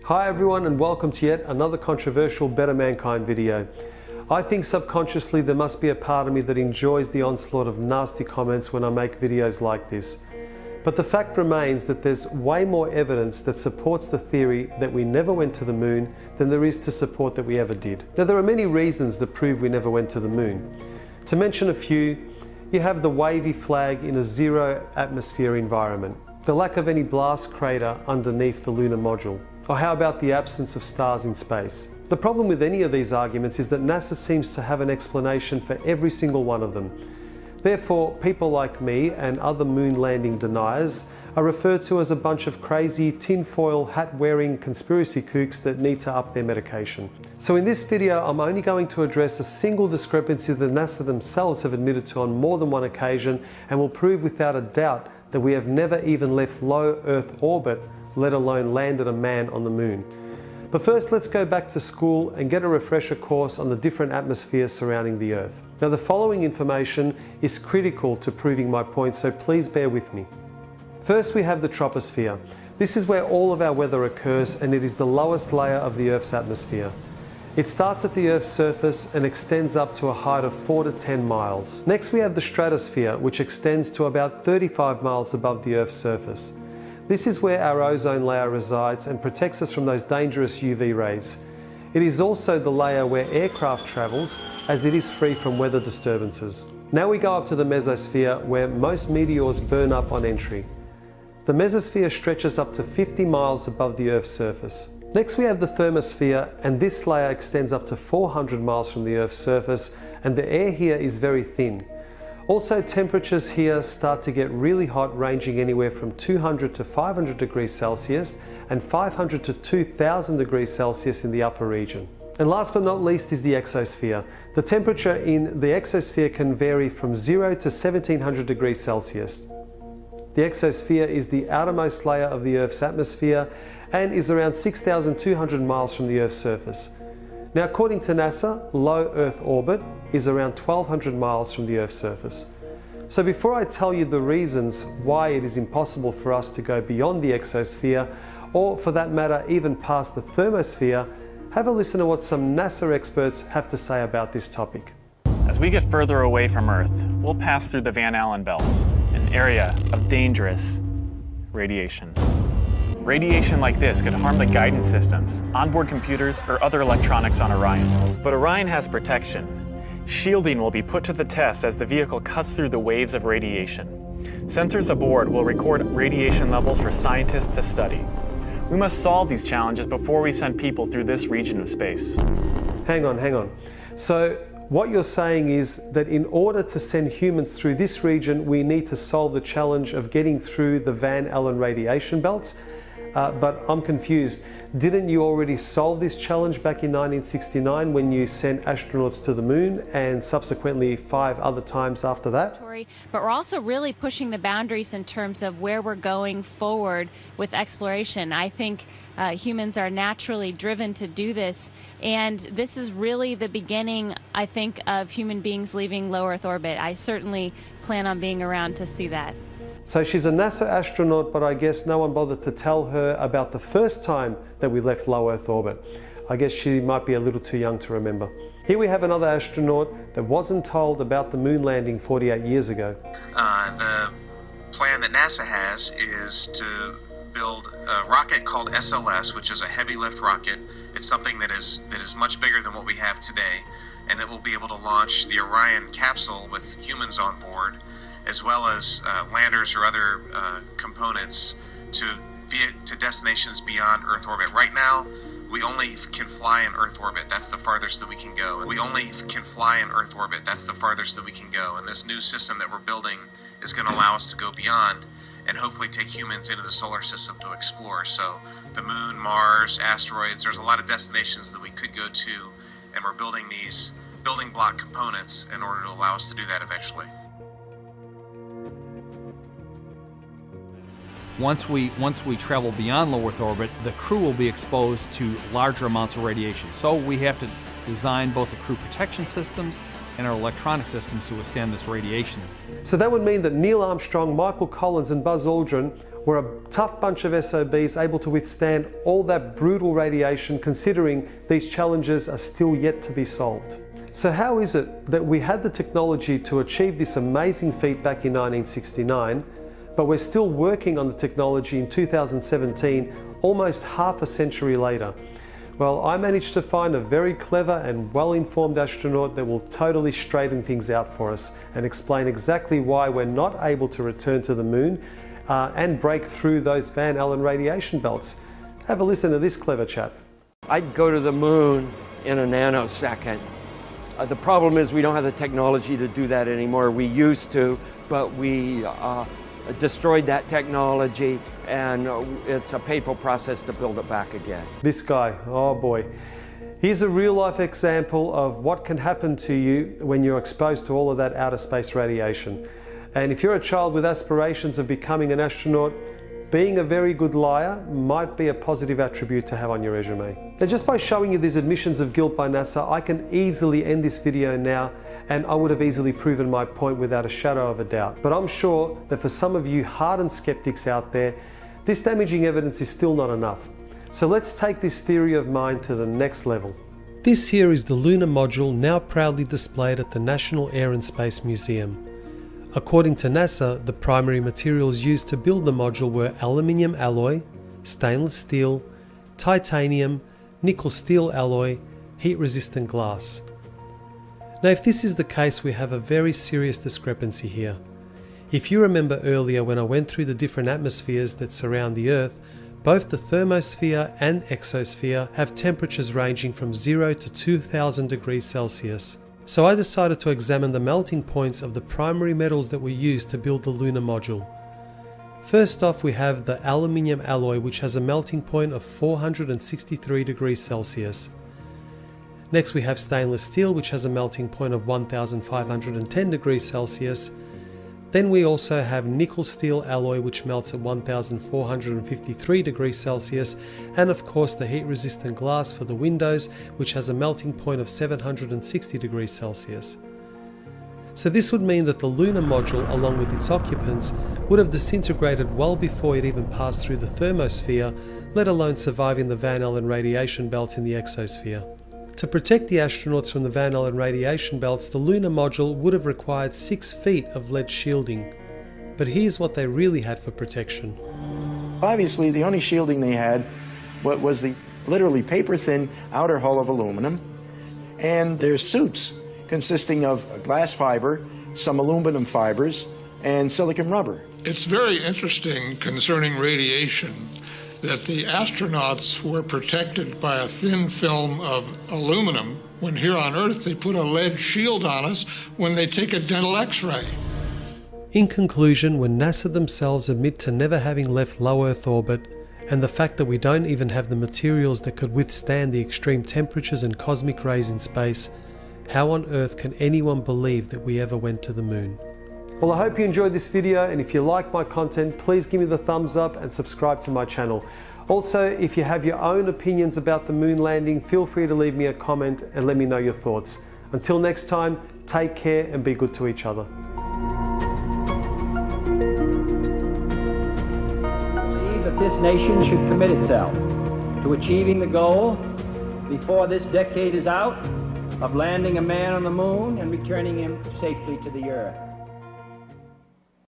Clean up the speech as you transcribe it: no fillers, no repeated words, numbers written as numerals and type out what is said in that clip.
Hi everyone, and welcome to yet another controversial Better Mankind video. I think subconsciously there must be a part of me that enjoys the onslaught of nasty comments when I make videos like this. But the fact remains that there's way more evidence that supports the theory that we never went to the moon than there is to support that we ever did. Now there are many reasons that prove we never went to the moon. To mention a few, you have the wavy flag in a zero atmosphere environment, the lack of any blast crater underneath the lunar module, or how about the absence of stars in space? The problem with any of these arguments is that NASA seems to have an explanation for every single one of them. Therefore, people like me and other moon landing deniers are referred to as a bunch of crazy tinfoil hat-wearing conspiracy kooks that need to up their medication. So in this video, I'm only going to address a single discrepancy that NASA themselves have admitted to on more than one occasion, and will prove without a doubt that we have never even left low Earth orbit, let alone landed a man on the moon. But first, let's go back to school and get a refresher course on the different atmospheres surrounding the Earth. Now, the following information is critical to proving my point, so please bear with me. First, we have the troposphere. This is where all of our weather occurs, and it is the lowest layer of the Earth's atmosphere. It starts at the Earth's surface and extends up to a height of 4 to 10 miles. Next, we have the stratosphere, which extends to about 35 miles above the Earth's surface. This is where our ozone layer resides and protects us from those dangerous UV rays. It is also the layer where aircraft travels, as it is free from weather disturbances. Now we go up to the mesosphere, where most meteors burn up on entry. The mesosphere stretches up to 50 miles above the Earth's surface. Next we have the thermosphere, and this layer extends up to 400 miles from the Earth's surface, and the air here is very thin. Also, temperatures here start to get really hot, ranging anywhere from 200 to 500 degrees Celsius and 500 to 2000 degrees Celsius in the upper region. And last but not least is the exosphere. The temperature in the exosphere can vary from 0 to 1700 degrees Celsius. The exosphere is the outermost layer of the Earth's atmosphere and is around 6,200 miles from the Earth's surface. Now, according to NASA, low Earth orbit is around 1,200 miles from the Earth's surface. So before I tell you the reasons why it is impossible for us to go beyond the exosphere, or for that matter even past the thermosphere, have a listen to what some NASA experts have to say about this topic. As we get further away from Earth, we'll pass through the Van Allen belts, an area of dangerous radiation. Radiation like this could harm the guidance systems, onboard computers, or other electronics on Orion. But Orion has protection. Shielding will be put to the test as the vehicle cuts through the waves of radiation. Sensors aboard will record radiation levels for scientists to study. We must solve these challenges before we send people through this region of space. Hang on. So what you're saying is that in order to send humans through this region, we need to solve the challenge of getting through the Van Allen radiation belts? But I'm confused. Didn't you already solve this challenge back in 1969 when you sent astronauts to the moon, and subsequently 5 other times after that? But we're also really pushing the boundaries in terms of where we're going forward with exploration. I think humans are naturally driven to do this, and this is really the beginning, I think, of human beings leaving low Earth orbit. I certainly plan on being around to see that. So she's a NASA astronaut, but I guess no one bothered to tell her about the first time that we left low Earth orbit. I guess she might be a little too young to remember. Here we have another astronaut that wasn't told about the moon landing 48 years ago. The plan that NASA has is to build a rocket called SLS, which is a heavy lift rocket. It's something that is much bigger than what we have today, and it will be able to launch the Orion capsule with humans on board, as well as landers or other components to destinations beyond Earth orbit. Right now, we only can fly in Earth orbit. That's the farthest that we can go. And this new system that we're building is going to allow us to go beyond and hopefully take humans into the solar system to explore. So the moon, Mars, asteroids, there's a lot of destinations that we could go to, and we're building these building block components in order to allow us to do that eventually. Once we travel beyond low Earth orbit, the crew will be exposed to larger amounts of radiation. So we have to design both the crew protection systems and our electronic systems to withstand this radiation. So that would mean that Neil Armstrong, Michael Collins and Buzz Aldrin were a tough bunch of SOBs able to withstand all that brutal radiation, considering these challenges are still yet to be solved. So how is it that we had the technology to achieve this amazing feat back in 1969, but we're still working on the technology in 2017, almost half a century later? Well, I managed to find a very clever and well-informed astronaut that will totally straighten things out for us and explain exactly why we're not able to return to the moon and break through those Van Allen radiation belts. Have a listen to this clever chap. I'd go to the moon in a nanosecond. The problem is we don't have the technology to do that anymore. We used to, but we destroyed that technology, and it's a painful process to build it back again. This guy, oh boy. Here's a real life example of what can happen to you when you're exposed to all of that outer space radiation. And if you're a child with aspirations of becoming an astronaut, being a very good liar might be a positive attribute to have on your resume. And just by showing you these admissions of guilt by NASA, I can easily end this video now, and I would have easily proven my point without a shadow of a doubt. But I'm sure that for some of you hardened skeptics out there, this damaging evidence is still not enough. So let's take this theory of mine to the next level. This here is the lunar module now proudly displayed at the National Air and Space Museum. According to NASA, the primary materials used to build the module were aluminium alloy, stainless steel, titanium, nickel steel alloy, heat-resistant glass. Now, if this is the case, we have a very serious discrepancy here. If you remember earlier when I went through the different atmospheres that surround the Earth, both the thermosphere and exosphere have temperatures ranging from 0 to 2000 degrees Celsius. So I decided to examine the melting points of the primary metals that were used to build the lunar module. First off, we have the aluminium alloy, which has a melting point of 463 degrees Celsius. Next we have stainless steel, which has a melting point of 1510 degrees Celsius. Then we also have nickel steel alloy, which melts at 1453 degrees Celsius, and of course the heat resistant glass for the windows, which has a melting point of 760 degrees Celsius. So this would mean that the lunar module, along with its occupants, would have disintegrated well before it even passed through the thermosphere, let alone surviving the Van Allen radiation belts in the exosphere. To protect the astronauts from the Van Allen radiation belts, the lunar module would have required 6 feet of lead shielding. But here's what they really had for protection. Obviously, the only shielding they had was the literally paper-thin outer hull of aluminum, and their suits consisting of glass fiber, some aluminum fibers, and silicon rubber. It's very interesting concerning radiation that the astronauts were protected by a thin film of aluminum, when here on Earth they put a lead shield on us when they take a dental x-ray. In conclusion, when NASA themselves admit to never having left low Earth orbit, and the fact that we don't even have the materials that could withstand the extreme temperatures and cosmic rays in space, how on earth can anyone believe that we ever went to the moon? Well, I hope you enjoyed this video, and if you like my content, please give me the thumbs up and subscribe to my channel. Also, if you have your own opinions about the moon landing, feel free to leave me a comment and let me know your thoughts. Until next time, take care and be good to each other. I believe that this nation should commit itself to achieving the goal before this decade is out of landing a man on the moon and returning him safely to the Earth.